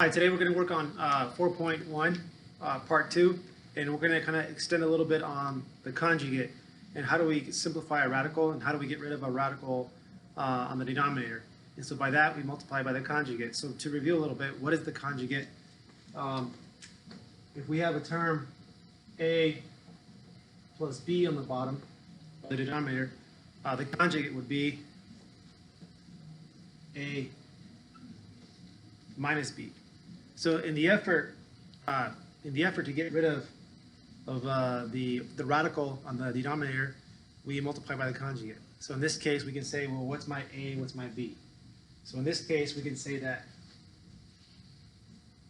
Hi, today we're going to work on 4.1, part 2, and we're going to kind of extend a little bit on the conjugate and how do we simplify a radical and how do we get rid of a radical on the denominator. And so by that we multiply by the conjugate. So to review a little bit, what is the conjugate? If we have a term a plus b on the bottom, the denominator, the conjugate would be a minus b. So in the effort to get rid of the radical on the denominator, we multiply by the conjugate. So in this case, we can say, well, what's my a, what's my b? So in this case, we can say that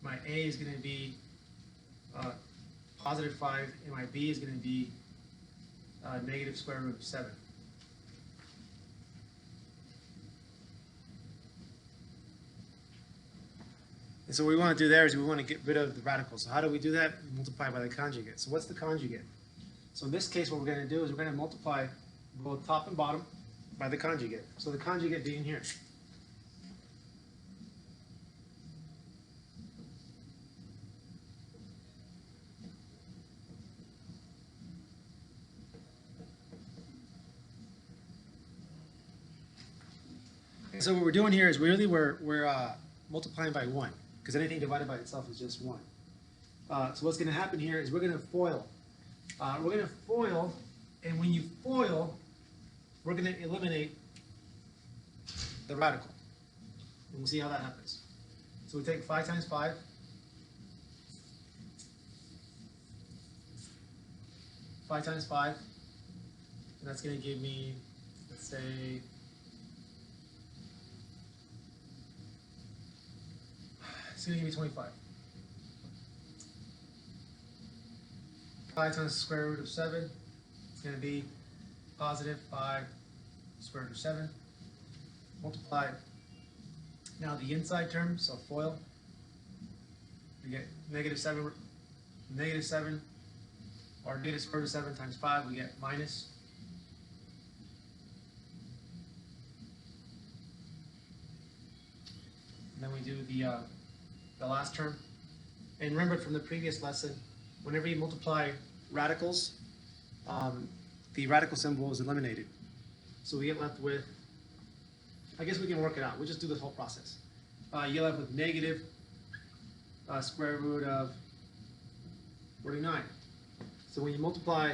my a is going to be positive 5, and my b is going to be negative square root of 7. And so what we want to do there is we want to get rid of the radical. So how do we do that? We multiply by the conjugate. So what's the conjugate? So in this case, what we're going to do is we're going to multiply both top and bottom by the conjugate. So the conjugate being here. And so what we're doing here is we're multiplying by 1. Because anything divided by itself is just 1. So what's going to happen here is we're going to FOIL. And when you FOIL, we're going to eliminate the radical. And we'll see how that happens. So we take 5 times 5. 5 times 5. And that's going to give me, let's say, it's going to give me 25. 5 times the square root of 7, it's going to be positive 5 square root of 7. Multiply. Now the inside term, so FOIL, we get negative 7, or negative square root of 7 times 5, we get minus. And then we do the last term. And remember from the previous lesson, whenever you multiply radicals, the radical symbol is eliminated. So we get left with, I guess we can work it out. We'll just do this whole process. You get left with negative square root of 49. So when you multiply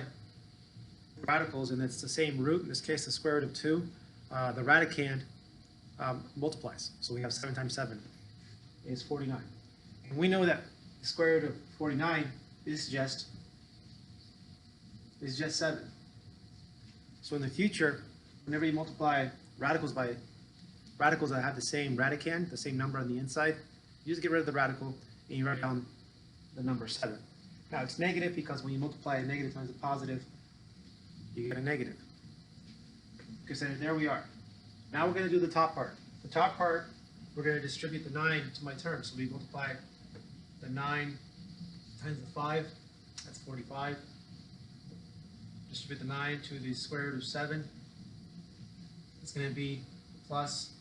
radicals, and it's the same root, in this case the square root of 2, the radicand multiplies. So we have 7 times 7 is 49. And we know that the square root of 49 is just 7. So in the future, whenever you multiply radicals by radicals that have the same radicand, the same number on the inside, you just get rid of the radical and you write down the number 7. Now it's negative because when you multiply a negative times a positive, you get a negative. Okay, so there we are. Now we're going to do the top part. The top part, we're going to distribute the 9 to my term. So we multiply the 9 times the 5, that's 45. Distribute the 9 to the square root of 7. It's going to be plus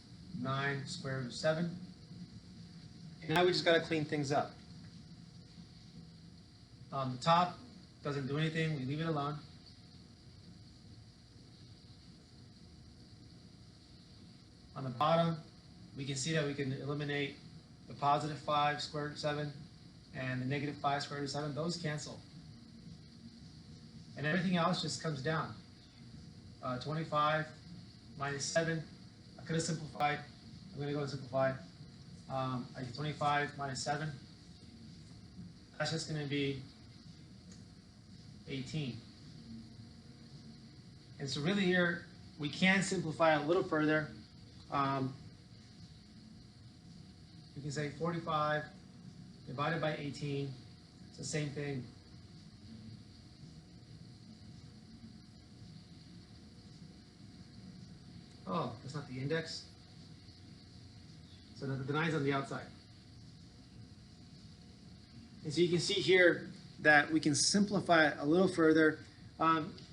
9 square root of 7. And now we just got to clean things up. The top doesn't do anything. We leave it alone. On the bottom, we can see that we can eliminate the positive 5 square root of 7 and the negative 5 square root of 7. Those cancel. And everything else just comes down. 25 minus 7. I could have simplified. I'm going to go and simplify. I get 25 minus 7. That's just going to be 18. And so really here, we can simplify a little further. You can say 45 divided by 18. It's the same thing. Oh, that's not the index. So the 9's on the outside. And so you can see here that we can simplify it a little further.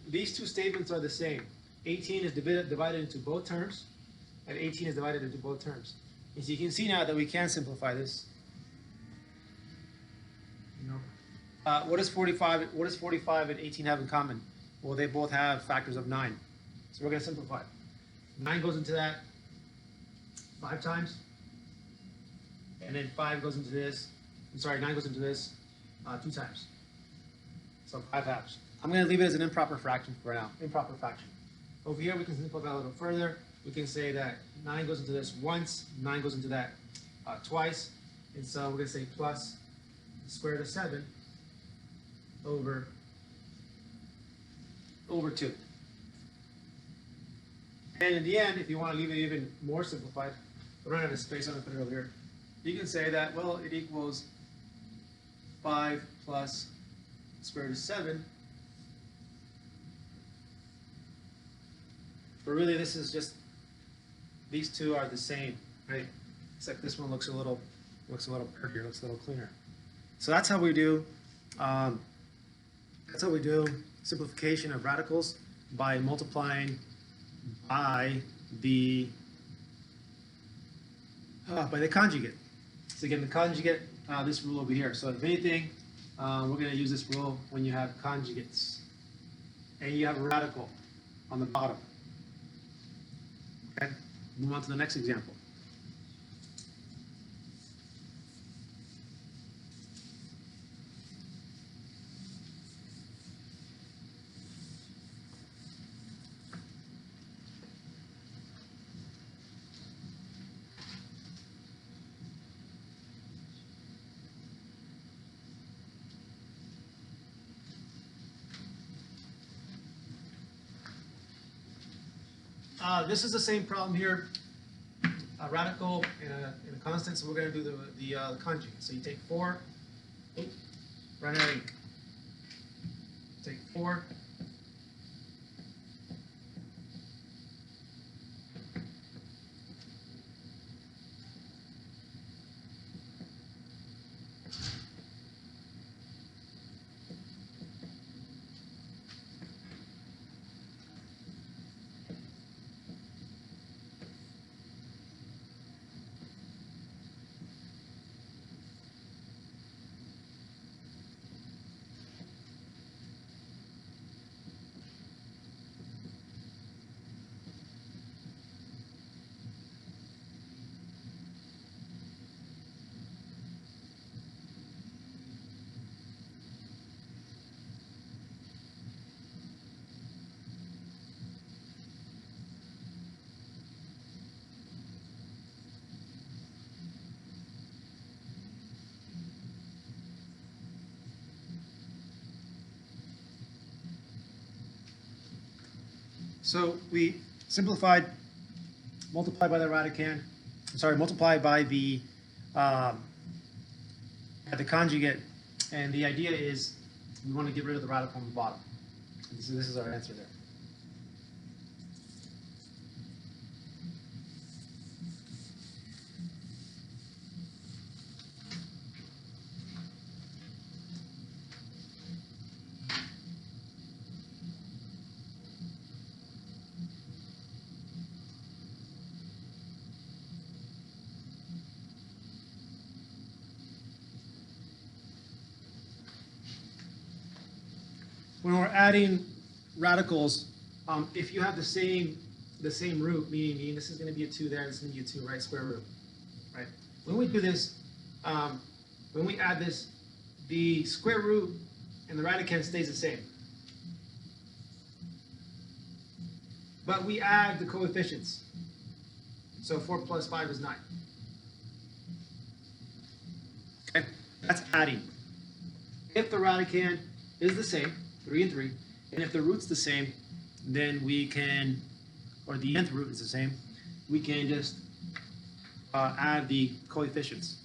These two statements are the same. 18 is divided into both terms, and 18 is divided into both terms. And so you can see now that we can simplify this. What does 45 and 18 have in common? Well, they both have factors of 9. So we're going to simplify. 9 goes into that 5 times. And then 5 goes into this. I'm sorry, 9 goes into this 2 times. So 5 halves. I'm going to leave it as an improper fraction for now. Improper fraction. Over here, we can simplify a little further. We can say that 9 goes into this once, 9 goes into that twice. And so we're going to say plus the square root of 7 over 2. And in the end, if you want to leave it even more simplified, we'll run out of space, I'm going to put it over here. You can say that, well, it equals 5 plus the square root of 7. But really, this is just, these two are the same, right? Except this one looks a little prettier, looks a little cleaner. So that's how we do simplification of radicals by multiplying by the conjugate. So again, the conjugate, this rule over here. So if anything, we're going to use this rule when you have conjugates and you have a radical on the bottom. Okay, move on to the next example. This is the same problem here, a radical and a constant, so we're going to do the conjugate. So you take 4, run out of ink. Take 4, so we simplified, multiply by the radicand, multiply by the conjugate, and the idea is we want to get rid of the radical on the bottom. So this is our answer there. When we're adding radicals, if you have the same root, meaning this is going to be a 2 there, this is going to be a 2, right? Square root, right? When we do this, when we add this, the square root and the radicand stays the same. But we add the coefficients. So 4 plus 5 is 9. Okay, that's adding. If the radicand is the same, 3 and 3, and if the root's the same, then we can, or the nth root is the same, we can just add the coefficients.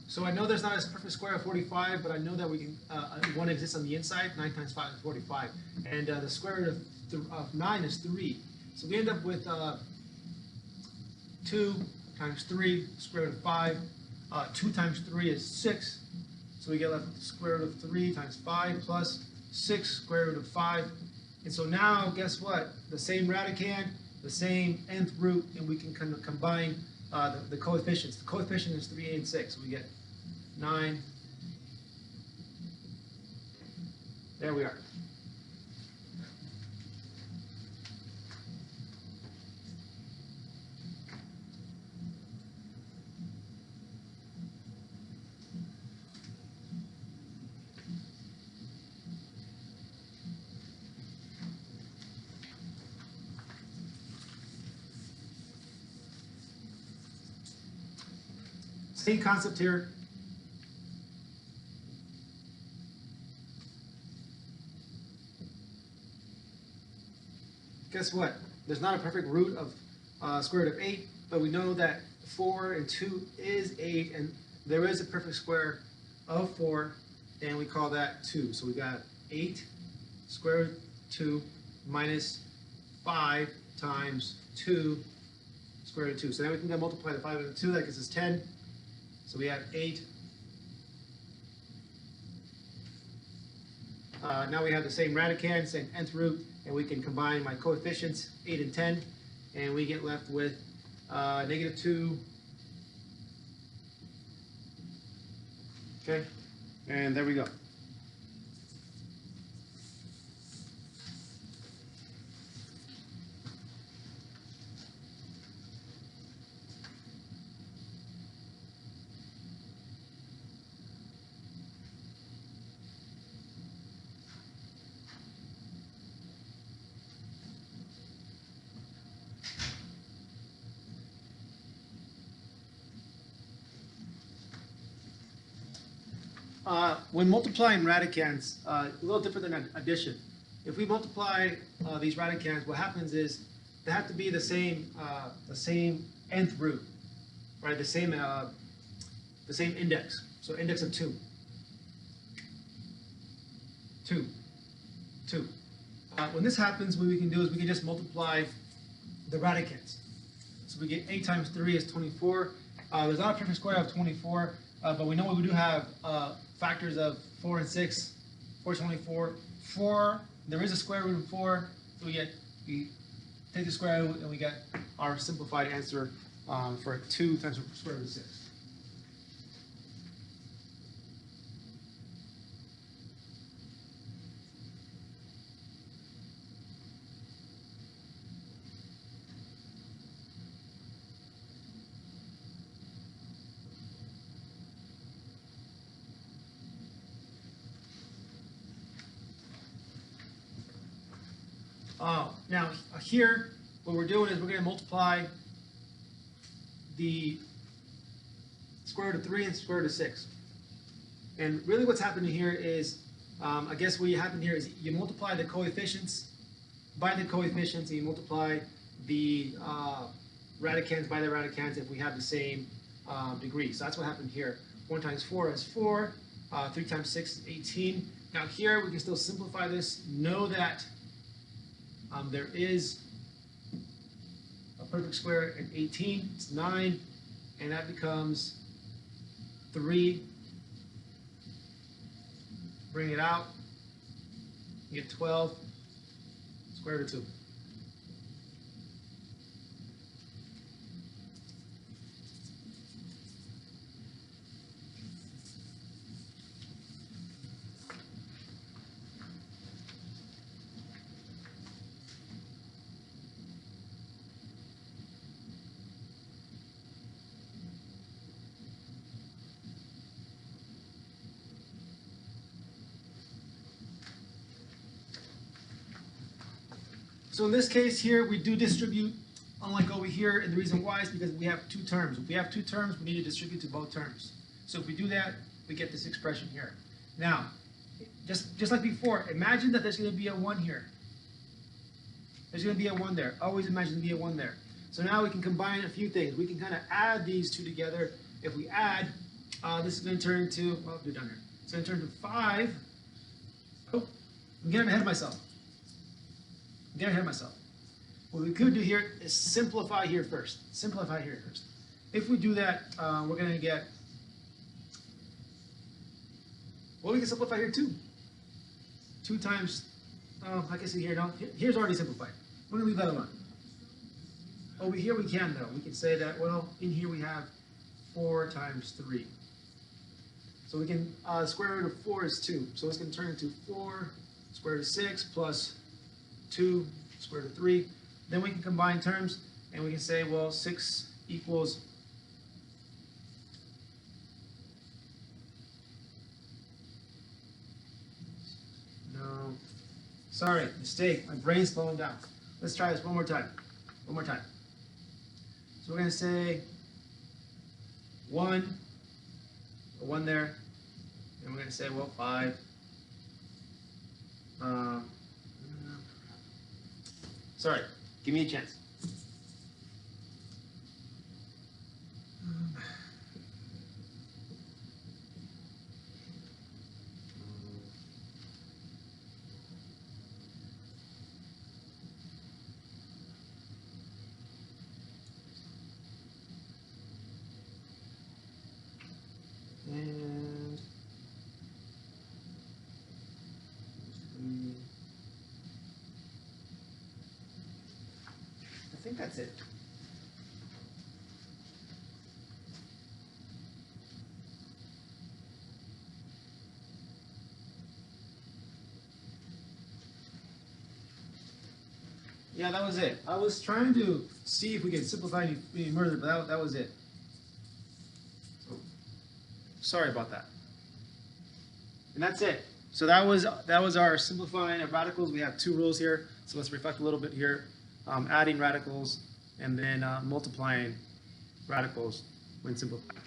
So I know there's not a perfect square of 45, but I know that we can, one exists on the inside. 9 times 5 is 45. And the square root of 9 is 3. So we end up with 2 times 3, square root of 5. 2 times 3 is 6. So we get left with the square root of 3 times 5 plus 6, square root of 5. And so now, guess what? The same radicand, the same nth root, and we can kind of combine the coefficients. The coefficient is 3, 8, and 6. So we get 9. There we are. Same concept here. Guess what? There's not a perfect root of square root of 8, but we know that 4 and 2 is 8, and there is a perfect square of 4, and we call that 2. So we got 8 square root 2 minus 5 times 2 square root of 2. So now we can go multiply the 5 and the 2, that gives us 10. So we have 8. Now we have the same radicand, same nth root, and we can combine my coefficients, 8 and 10, and we get left with negative 2. Okay, and there we go. When multiplying radicands, a little different than addition. If we multiply these radicands, what happens is they have to be the same nth root, right? The same index. So index of 2. 2. 2. When this happens, what we can do is we can just multiply the radicands. So we get 8 times 3 is 24. There's not a perfect square of 24, but we know we do have factors of 4 and 6, 4 is 24. 4, there is a square root of 4, so we take the square root and we get our simplified answer for 2 times the square root of 6. Now here, what we're doing is we're going to multiply the square root of 3 and square root of 6. And really what's happening here is, I guess what happened here is you multiply the coefficients by the coefficients, and you multiply the radicands by the radicands if we have the same degree. So that's what happened here. 1 times 4 is 4, 3 times 6 is 18. Now here we can still simplify this, know that there is a perfect square at 18, it's 9, and that becomes 3. Bring it out, you get 12, square root of 2. So in this case here, we do distribute, unlike over here, and the reason why is because we have 2 terms. If we have 2 terms, we need to distribute to both terms. So if we do that, we get this expression here. Now, just like before, imagine that there's going to be a 1 here. There's going to be a 1 there. Always imagine there to be a 1 there. So now we can combine a few things. We can kind of add these two together. If we add This is going to turn into, well, I'll do it down here. It's going to turn to 5. Oh, I'm getting ahead of myself. What we could do here is simplify here first. If we do that, we're going to get, well, we can simplify here too. 2 times, oh, I can see here, no, here's already simplified. We're going to leave that alone. Over here we can though. We can say that, well, in here we have 4 times 3. So we can, square root of 4 is 2. So it's going to turn into 4 square root of 6 plus 2 square root of 3. Then we can combine terms and we can say, well, 6 equals no, sorry, mistake. My brain's slowing down. Let's try this one more time. So we're going to say 1 there, and we're going to say, well, 5. Sorry, give me a chance. And I think that's it. Yeah, that was it. I was trying to see if we could simplify any further, but that was it. So, sorry about that. And that's it. So that was our simplifying of radicals. We have 2 rules here. So let's reflect a little bit here. Adding radicals and then multiplying radicals when simplifying.